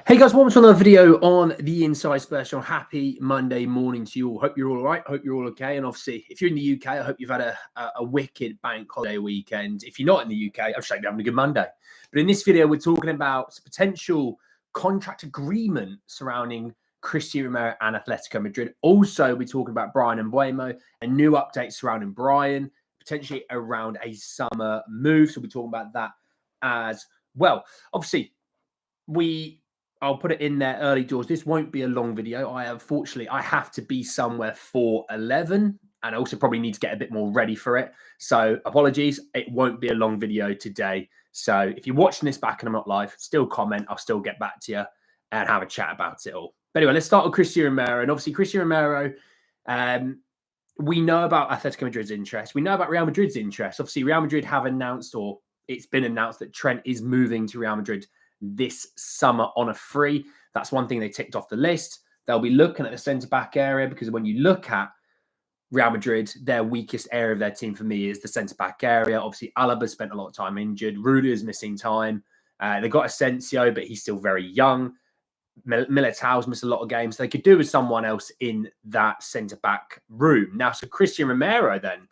Hey guys, welcome to another video on the Inside Spurs Channel. Happy Monday morning to you all. Hope you're all right. Hope you're all okay. And obviously, if you're in the UK, I hope you've had a wicked bank holiday weekend. If you're not in the UK, I'm sure you're having a good Monday. But in this video, we're talking about potential contract agreement surrounding Cristian Romero and Atletico Madrid. Also, we're talking about Bryan and Mbuemo and new updates surrounding Bryan, potentially around a summer move. So we're talking about that as well. Obviously, I'll put it in there early doors. This won't be a long video. Unfortunately, I have to be somewhere for 11 and I also probably need to get a bit more ready for it. So apologies. It won't be a long video today. So if you're watching this back and I'm not live, still comment. I'll still get back to you and have a chat about it all. But anyway, let's start with Cristian Romero. And obviously, Cristian Romero, we know about Atletico Madrid's interest. We know about Real Madrid's interest. Obviously, Real Madrid have announced, or it's been announced, that Trent is moving to Real Madrid this summer on a free. That's one thing they ticked off the list. They'll be looking at the centre-back area because when you look at Real Madrid, their weakest area of their team for me is the centre-back area. Obviously, Alaba spent a lot of time injured. Rudiger's missing time. They got Asensio, but he's still very young. Militao's missed a lot of games. So they could do with someone else in that centre-back room. Now, so Cristian Romero then.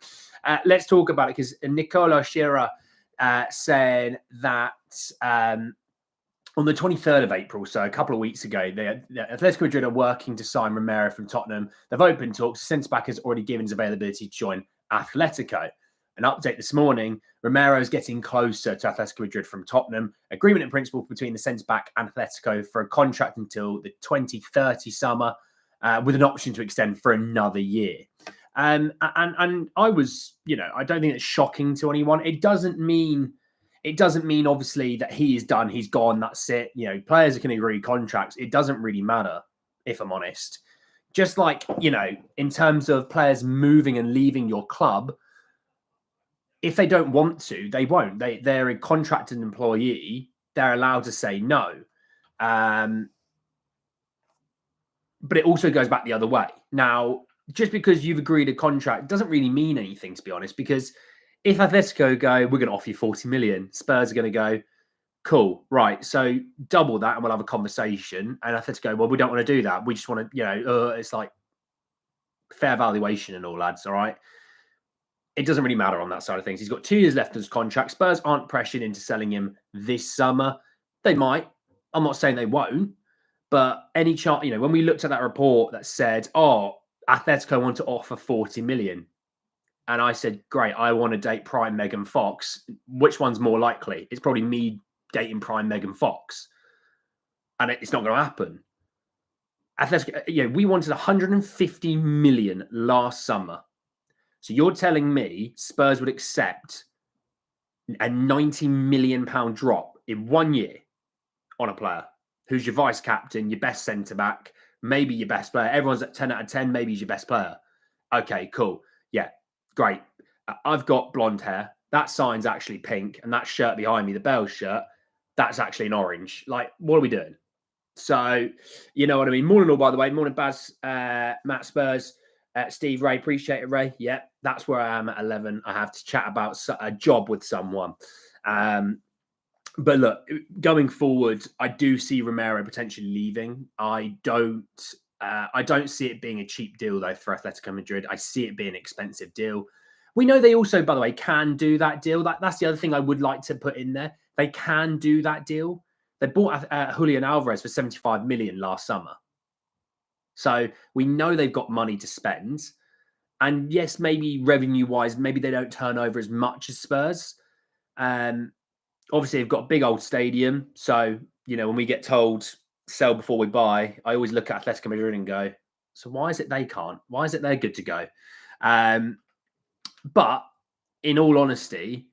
Let's talk about it because Nicola Shearer saying that on the 23rd of April, so a couple of weeks ago, the Atletico Madrid are working to sign Romero from Tottenham. They've opened talks. Centre-back has already given his availability to join Atletico. An update this morning, Romero is getting closer to Atletico Madrid from Tottenham. Agreement in principle between the centre-back and Atletico for a contract until the 2030 summer with an option to extend for another year. And I was, I don't think it's shocking to anyone. It doesn't mean obviously that he is done, he's gone, that's it. Players can agree contracts. It doesn't really matter, if I'm honest. Just like, in terms of players moving and leaving your club, if they don't want to, they won't. They're a contracted employee. They're allowed to say no. But it also goes back the other way. Now, just because you've agreed a contract doesn't really mean anything, to be honest, because if Atletico go, we're going to offer you 40 million, Spurs are going to go, cool, right, so double that and we'll have a conversation. And Atletico, well, we don't want to do that. We just want to, it's like fair valuation and all, lads, all right? It doesn't really matter on that side of things. He's got 2 years left in his contract. Spurs aren't pressured into selling him this summer. They might. I'm not saying they won't. But any chance, when we looked at that report that said, Atletico want to offer 40 million. And I said, great, I want to date Prime Megan Fox. Which one's more likely? It's probably me dating Prime Megan Fox. And it's not going to happen. Atletico, we wanted 150 million last summer. So you're telling me Spurs would accept a 90 million pound drop in 1 year on a player who's your vice captain, your best centre-back, maybe your best player. Everyone's at 10 out of 10, maybe he's your best player. Okay, cool. Yeah. Great. I've got blonde hair. That sign's actually pink. And that shirt behind me, the Bell shirt, that's actually an orange. Like, what are we doing? So, you know what I mean? Morning all, by the way. Morning, Baz, Matt Spurs, Steve, Ray. Appreciate it, Ray. Yeah, that's where I am at 11. I have to chat about a job with someone. But look, going forward, I do see Romero potentially leaving. I don't see it being a cheap deal, though, for Atletico Madrid. I see it being an expensive deal. We know they also, by the way, can do that deal. That's the other thing I would like to put in there. They can do that deal. They bought Julian Alvarez for 75 million last summer. So we know they've got money to spend. And yes, maybe revenue-wise, maybe they don't turn over as much as Spurs. Obviously, they've got a big old stadium. So, when we get told sell before we buy, I always look at Atletico Madrid and go, so why is it they can't? Why is it they're good to go? But in all honesty,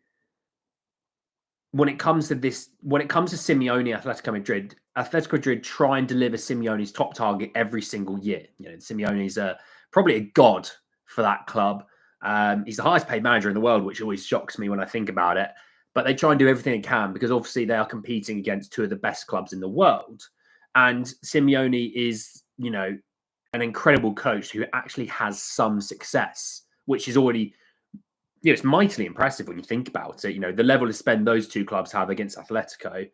when it comes to Simeone, Atletico Madrid try and deliver Simeone's top target every single year. Simeone's probably a god for that club. He's the highest paid manager in the world, which always shocks me when I think about it. But they try and do everything they can because obviously they are competing against 2 of the best clubs in the world. And Simeone is, an incredible coach who actually has some success, which is already, it's mightily impressive when you think about it. The level of spend those 2 clubs have against Atletico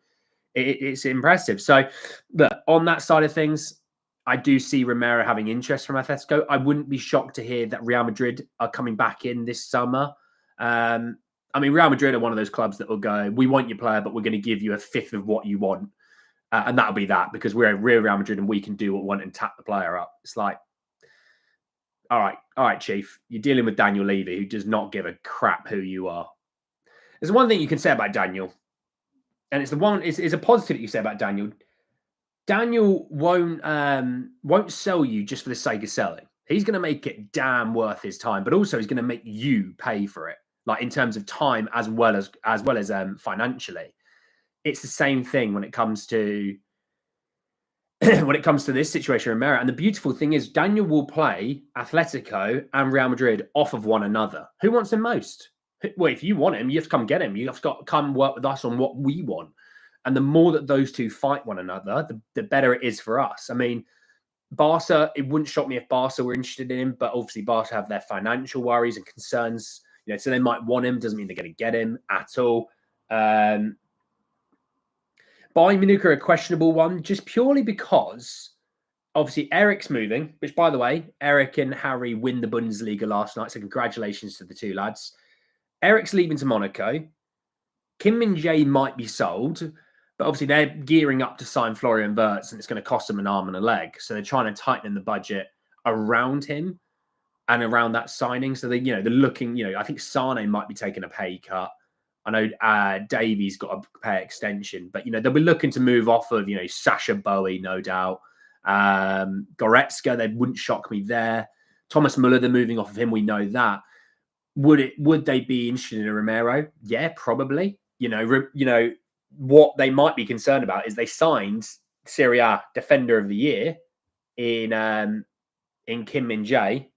it's impressive. So, but on that side of things, I do see Romero having interest from Atletico. I wouldn't be shocked to hear that Real Madrid are coming back in this summer. I mean, Real Madrid are one of those clubs that will go, we want your player, but we're going to give you a fifth of what you want. And that'll be that, because we're Real Madrid and we can do what we want and tap the player up. It's like, all right, Chief, you're dealing with Daniel Levy, who does not give a crap who you are. There's one thing you can say about Daniel, and it's a positive that you say about Daniel. Daniel won't sell you just for the sake of selling. He's going to make it damn worth his time, but also he's going to make you pay for it, like in terms of time as well as financially. It's the same thing when it comes to this situation, Romero. And the beautiful thing is Daniel will play Atletico and Real Madrid off of one another. Who wants him most? Well, if you want him, you have to come get him. You have to come work with us on what we want. And the more that those two fight one another, the better it is for us. I mean, Barca, it wouldn't shock me if Barca were interested in him, but obviously Barca have their financial worries and concerns, so they might want him. Doesn't mean they're going to get him at all. Bayern Munich are a questionable one, just purely because obviously Eric's moving, which, by the way, Eric and Harry win the Bundesliga last night, so congratulations to the two lads. Eric's leaving to Monaco. Kim-Min-jae might be sold, but obviously they're gearing up to sign Florian Wirtz, and it's going to cost them an arm and a leg. So they're trying to tighten the budget around him and around that signing. So they're looking, I think Sane might be taking a pay cut. I know Davies got a pay extension, but they'll be looking to move off of Sasha Bowie, no doubt. Goretzka, they wouldn't shock me there. Thomas Muller, they're moving off of him. We know that. Would they be interested in a Romero? Yeah, probably. What they might be concerned about is they signed Serie A Defender of the Year in Kim-Min-jae.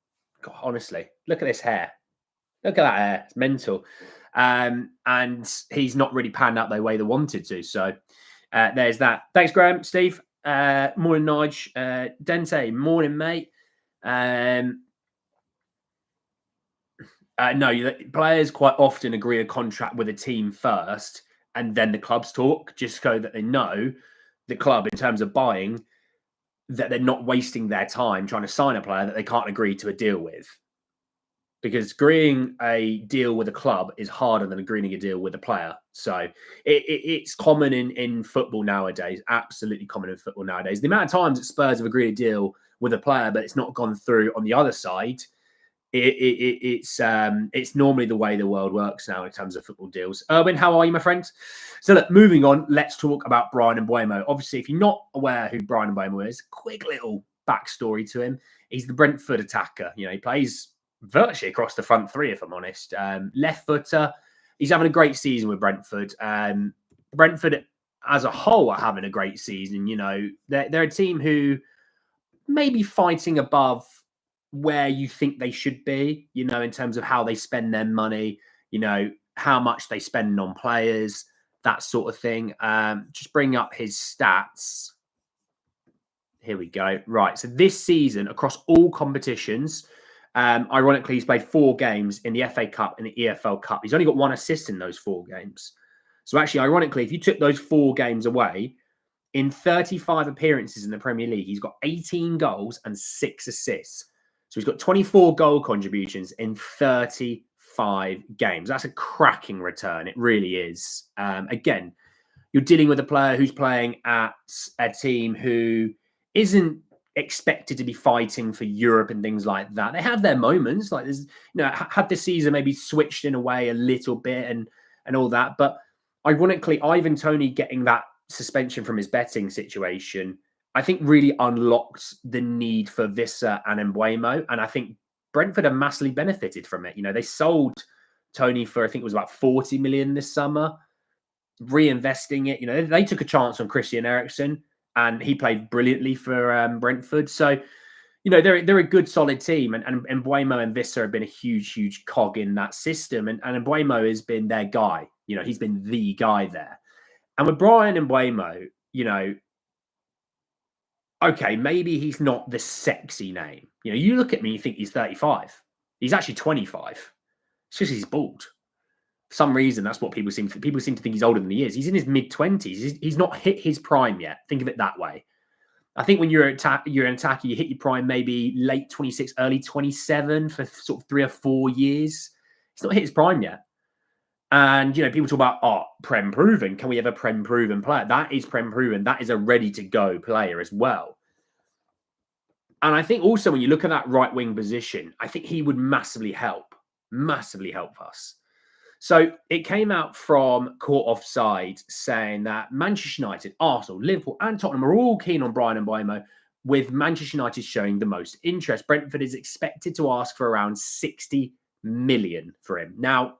God, honestly, look at this hair. Look at that hair. It's mental. And he's not really panned out the way they wanted to. So there's that. Thanks, Graham. Steve. Morning, Nige. Dente. Morning, mate. No, players quite often agree a contract with a team first, and then the clubs talk, just so that they know the club, in terms of buying, that they're not wasting their time trying to sign a player that they can't agree to a deal with. Because agreeing a deal with a club is harder than agreeing a deal with a player. So it's common in football nowadays, absolutely common in football nowadays. The amount of times that Spurs have agreed a deal with a player, but it's not gone through on the other side, it's normally the way the world works now in terms of football deals. Erwin, how are you, my friend? So look, moving on, let's talk about Bryan Mbuemo. Obviously, if you're not aware who Bryan Mbuemo is, quick little backstory to him. He's the Brentford attacker. He plays virtually across the front three, if I'm honest. Left footer. He's having a great season with Brentford. Brentford as a whole are having a great season. They're a team who may be fighting above where you think they should be, in terms of how they spend their money, how much they spend on players, that sort of thing. Just bring up his stats. Here we go. Right. So this season, across all competitions, ironically, he's played 4 games in the FA Cup and the EFL Cup. He's only got 1 assist in those 4 games. So actually, ironically, if you took those 4 games away, in 35 appearances in the Premier League, he's got 18 goals and 6 assists. So he's got 24 goal contributions in 35 games. That's a cracking return. It really is. Again, you're dealing with a player who's playing at a team who isn't expected to be fighting for Europe and things like that. They have their moments, like there's, had the season maybe switched in a way a little bit and all that. But ironically, Ivan Toney getting that suspension from his betting situation, I think really unlocked the need for Visser and Mbuemo. And I think Brentford have massively benefited from it. They sold Toney for, I think it was about 40 million this summer, reinvesting it. They took a chance on Christian Eriksen and he played brilliantly for Brentford. So, they're a good, solid team. And Mbuemo and Visser have been a huge, huge cog in that system. And Mbuemo has been their guy. He's been the guy there. And with Bryan Mbuemo, okay, maybe he's not the sexy name. You look at me, you think he's 35. He's actually 25. It's just he's bald. For some reason, that's what people seem to think he's older than he is. He's in his mid-20s. He's not hit his prime yet. Think of it that way. I think when you're an attacker, you hit your prime maybe late 26, early 27 for sort of 3 or 4 years. He's not hit his prime yet. And, people talk about, Prem proven. Can we have a Prem proven player? That is Prem proven. That is a ready-to-go player as well. And I think also when you look at that right wing position, I think he would massively help us. So it came out from Court Offside saying that Manchester United, Arsenal, Liverpool and Tottenham are all keen on Bryan Mbuemo, with Manchester United showing the most interest. Brentford is expected to ask for around 60 million for him. Now,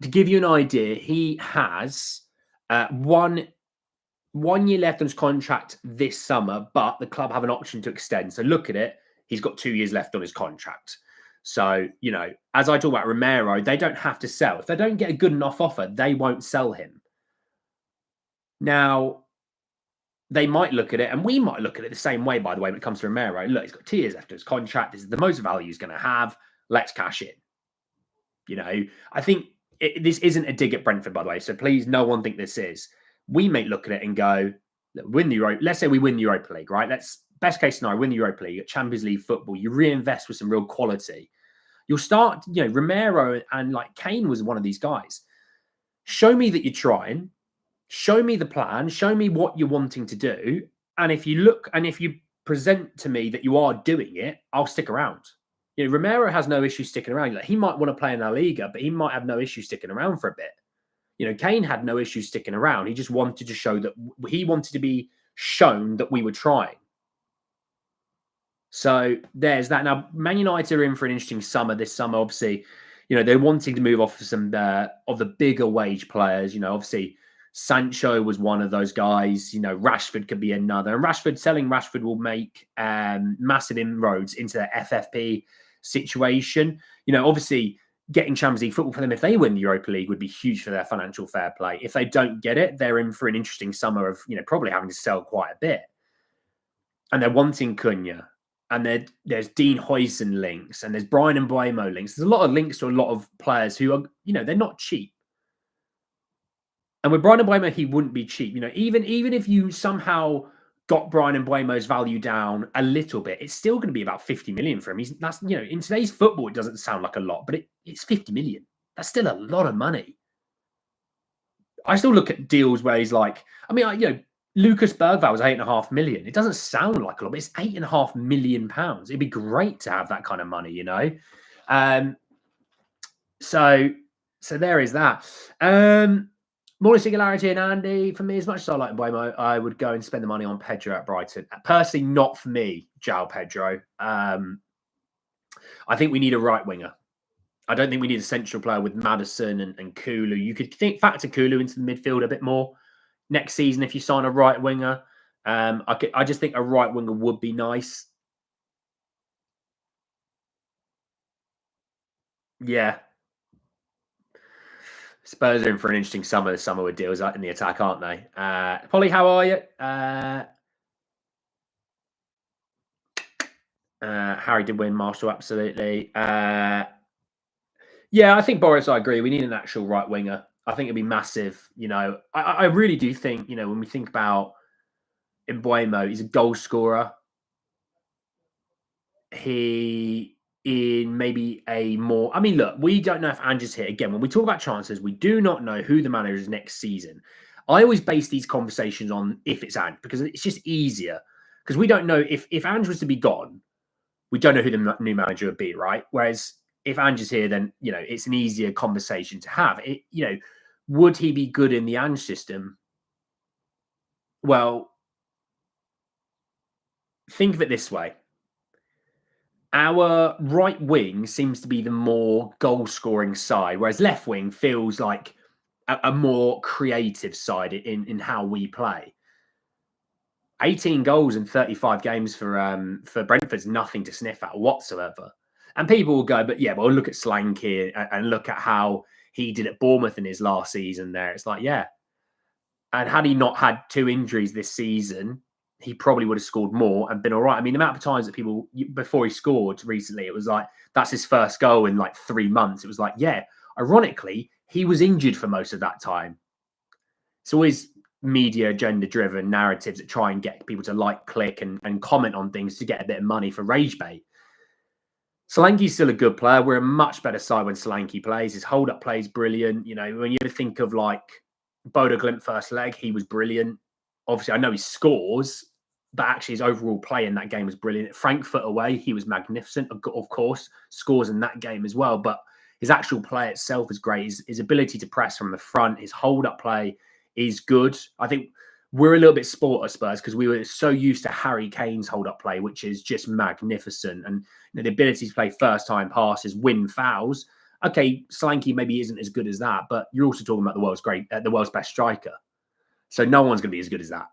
to give you an idea, he has 1 year left on his contract this summer, but the club have an option to extend. So look at it. He's got 2 years left on his contract. So, as I talk about Romero, they don't have to sell. If they don't get a good enough offer, they won't sell him. Now, they might look at it, and we might look at it the same way, by the way, when it comes to Romero. Look, he's got 2 years left on his contract. This is the most value he's going to have. Let's cash in. I think this isn't a dig at Brentford, by the way. So please, no one think this is. We may look at it and go, win the Europa. Let's say we win the Europa League, right? Best case scenario, win the Europa League, Champions League football. You reinvest with some real quality. You'll start, Romero and Kane was one of these guys. Show me that you're trying. Show me the plan. Show me what you're wanting to do. And if you present to me that you are doing it, I'll stick around. Romero has no issue sticking around. He might want to play in La Liga, but he might have no issue sticking around for a bit. Kane had no issue sticking around. He just wanted to show that he wanted to be shown that we were trying. So there's that. Now, Man United are in for an interesting summer this summer. Obviously, they're wanting to move off of some of the bigger wage players. Obviously, Sancho was one of those guys. Rashford could be another. And selling Rashford will make massive inroads into their FFP situation. Obviously, getting Champions League football for them, if they win the Europa League, would be huge for their financial fair play. If they don't get it, they're in for an interesting summer of, probably having to sell quite a bit. And they're wanting Cunha. And there's Dean Huijsen links, and there's Bryan Mbuemo links. There's a lot of links to a lot of players who are, they're not cheap. And with Bryan Mbuemo, he wouldn't be cheap. Even if you somehow got Bryan Mbuemo's value down a little bit, it's still going to be about 50 million for him. In today's football, it doesn't sound like a lot, but it's 50 million. That's still a lot of money. I still look at deals where he's Lucas Bergvall was 8.5 million. It doesn't sound like a lot, but it's 8.5 million pounds. It'd be great to have that kind of money, So there is that. More singularity and Andy. For me, as much as I like Mbuemo, I would go and spend the money on Pedro at Brighton. Personally, not for me, João Pedro. I think we need a right winger. I don't think we need a central player with Maddison and Kulu. You could factor Kulu into the midfield a bit more next season if you sign a right winger. I just think a right winger would be nice. Yeah. Spurs are in for an interesting summer this summer with deals in the attack, aren't they? Polly, how are you? Harry did win, Marshall, absolutely. Yeah, I think, Boris, I agree. We need an actual right winger. I think it'd be massive. I really do think, when we think about Mbuemo, he's a goal scorer. He in maybe a more... look, we don't know if Ange is here. Again, when we talk about chances, we do not know who the manager is next season. I always base these conversations on if it's Ange, because it's just easier. Because we don't know if Ange was to be gone, we don't know who the new manager would be, right? Whereas if Ange is here, then, it's an easier conversation to have. Would he be good in the Ange system? Well, think of it this way. Our right wing seems to be the more goal-scoring side, whereas left wing feels like a more creative side in how we play. 18 goals in 35 games for Brentford's nothing to sniff at whatsoever. And people will go, but yeah, well, look at Slanki and look at how he did at Bournemouth in his last season there. It's like, yeah. And had he not had 2 injuries this season, he probably would have scored more and been all right. The amount of times that people, before he scored recently, it was like, that's his first goal in 3 months. It was like, yeah, Ironically, he was injured for most of that time. It's always media agenda-driven narratives that try and get people to like, click, and comment on things to get a bit of money for rage bait. Slanki's still a good player. We're a much better side when Slanki plays. His hold-up play is brilliant. You know, when you think of like Bodo Glimt first leg, he was brilliant. Obviously, I know he scores, but actually his overall play in that game was brilliant. Frankfurt away, he was magnificent, of course. Scores in that game as well, but his actual play itself is great. His ability to press from the front, his hold-up play is good. I think we're a little bit sport at Spurs because we were so used to Harry Kane's hold-up play, which is just magnificent. And the ability to play first-time passes, win fouls. Okay, Slanki maybe isn't as good as that, but you're also talking about the world's best striker. So no one's going to be as good as that.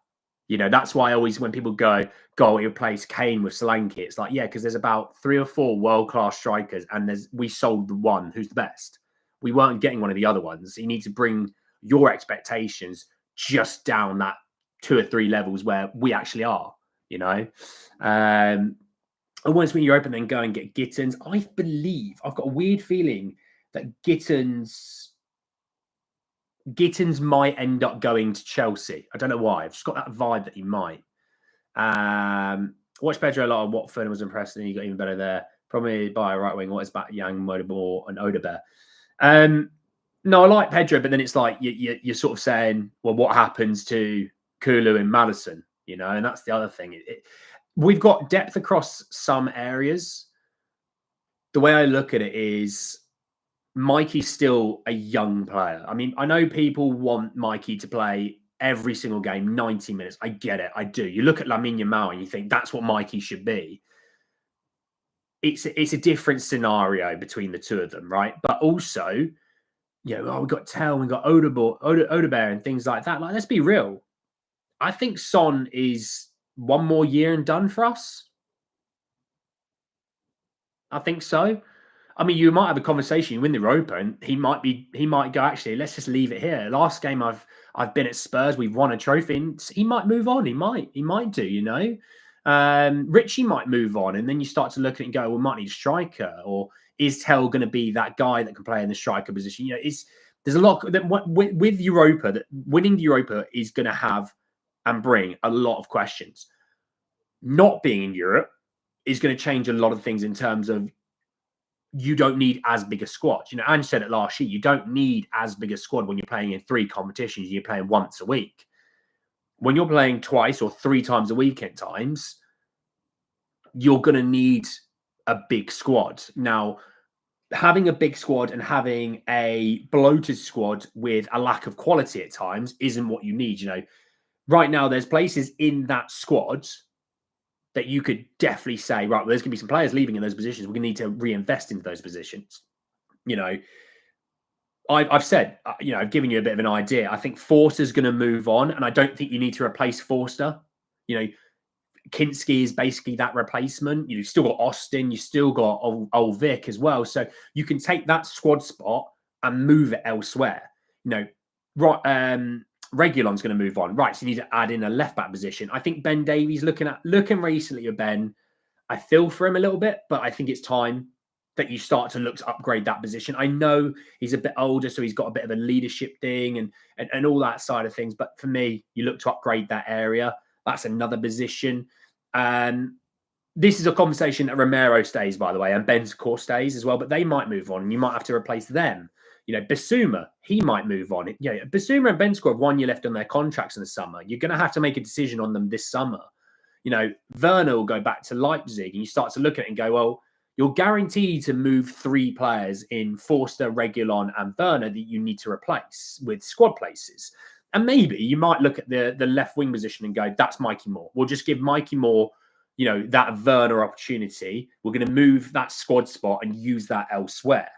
You know, that's why I always, when people go, you replace Kane with Slanki, it's like, yeah, because there's about 3 or 4 world-class strikers, and we sold the one who's the best. We weren't getting one of the other ones. You need to bring your expectations just down that 2 or 3 levels where we actually are, you know. And once when you're open, then go and get Gittens. I believe, I've got a weird feeling that Gittens might end up going to Chelsea. I don't know why. I've just got that vibe that he might. Watched Pedro a lot of Watford and was impressed, and he got even better there. Probably by a right wing. What is back Yang, Modibor, and Odebear. No, I like Pedro, but then it's like you're sort of saying, well, what happens to Kulu and Madison? You know, and that's the other thing. We've got depth across some areas. The way I look at it is Mikey's still a young player. I mean, I know people want Mikey to play every single game, 90 minutes. I get it. I do. You look at Lamine Yamal and you think that's what Mikey should be. It's a different scenario between the two of them, right? But also, you know, we've got Tell, we've got Odebear and things like that. Like, let's be real. I think Son is one more year and done for us. I think so. I mean, you might have a conversation, you win the Europa, and he might go, actually, let's just leave it here. Last game I've been at Spurs, we've won a trophy, and he might move on. He might do, you know. Richie might move on, and then you start to look at it and go, well, we might need a striker, or is Tell going to be that guy that can play in the striker position? You know, there's a lot that with Europa, that winning the Europa is going to have and bring a lot of questions. Not being in Europe is going to change a lot of things in terms of you don't need as big a squad. You know, Ange said it last year, you don't need as big a squad when you're playing in 3 competitions, you're playing once a week. When you're playing twice or 3 times a week at times, you're going to need a big squad. Now, having a big squad and having a bloated squad with a lack of quality at times isn't what you need. You know, right now there's places in that squad that you could definitely say, right, well, there's going to be some players leaving in those positions. We're going to need to reinvest into those positions. You know, I've said, you know, I've given you a bit of an idea. I think Forster's going to move on, and I don't think you need to replace Forster. You know, Kinski is basically that replacement. You've still got Austin, you've still got old Vic as well. So you can take that squad spot and move it elsewhere. You know, right, Regulon's going to move on. Right, so you need to add in a left-back position. I think Ben Davies looking recently at Ben, I feel for him a little bit, but I think it's time that you start to look to upgrade that position. I know he's a bit older, so he's got a bit of a leadership thing and all that side of things. But for me, you look to upgrade that area. That's another position. This is a conversation that Romero stays, by the way, and Ben's course stays as well, but they might move on and you might have to replace them. You know, Bissouma, he might move on. You know, Bissouma and Ben have 1 year left on their contracts in the summer. You're going to have to make a decision on them this summer. You know, Werner will go back to Leipzig and you start to look at it and go, well, you're guaranteed to move 3 players in Forster, Regulon, and Werner that you need to replace with squad places. And maybe you might look at the left wing position and go, that's Mikey Moore. We'll just give Mikey Moore, you know, that Werner opportunity. We're going to move that squad spot and use that elsewhere.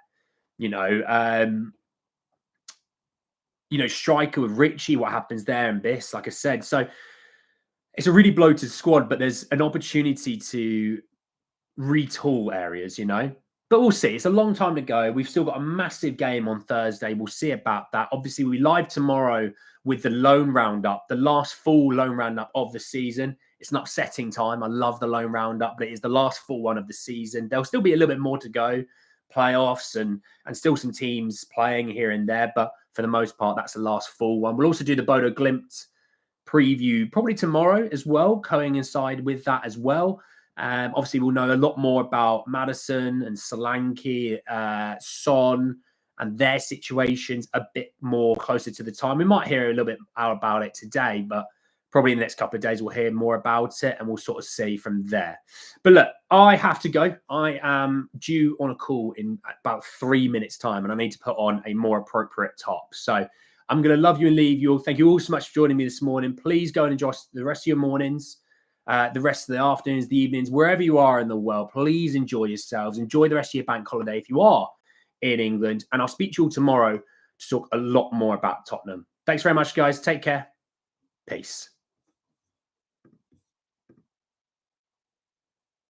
You know, striker with Richie, what happens there and Biss, like I said. So it's a really bloated squad, but there's an opportunity to retool areas, you know. But we'll see. It's a long time to go. We've still got a massive game on Thursday. We'll see about that. Obviously, we live tomorrow with the loan roundup, the last full loan roundup of the season. It's not setting time. I love the loan roundup, but it is the last full one of the season. There'll still be a little bit more to go. playoffs and still some teams playing here and there. But for the most part, that's the last full one. We'll also do the Bodo Glimt preview probably tomorrow as well, coincide with that as well. Obviously, we'll know a lot more about Madison and Slanki, Son, and their situations a bit more closer to the time. We might hear a little bit about it today, but probably in the next couple of days, we'll hear more about it and we'll sort of see from there. But look, I have to go. I am due on a call in about 3 minutes' time, and I need to put on a more appropriate top. So I'm going to love you and leave you all. Thank you all so much for joining me this morning. Please go and enjoy the rest of your mornings, the rest of the afternoons, the evenings, wherever you are in the world. Please enjoy yourselves. Enjoy the rest of your bank holiday if you are in England. And I'll speak to you all tomorrow to talk a lot more about Tottenham. Thanks very much, guys. Take care. Peace.